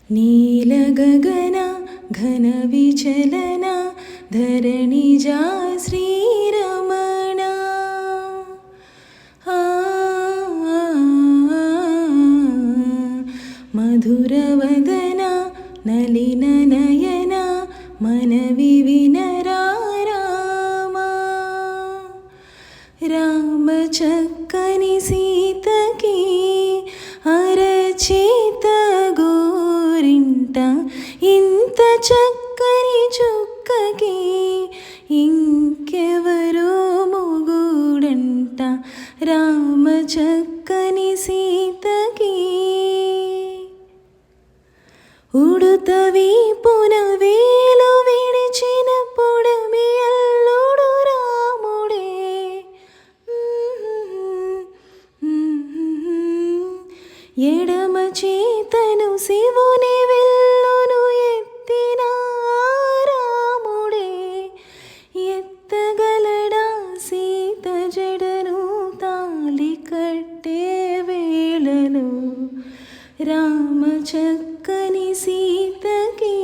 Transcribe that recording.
నీలగగన ఘన విచలన ధరణిజా శ్రీరమణ మధురవదన నలిన నయన మనవి వినరా రామా రామ చక్కని సీతకి అరచేత గోరింట ఇంత చక్కని చుక్కకి ఇంకెవరో మొగుడంట రామ చక్కని సీతకి ఉడుత వీపున వేలు విడిచిన పొడమి అల్లుడు రాముడే ఎడమ చేతను శివుని విల్లును ఎత్తిన రాముడే ఎత్తగలడా సీత జడను తాళి కట్టే వేళలో రామ చక్కని సీతకి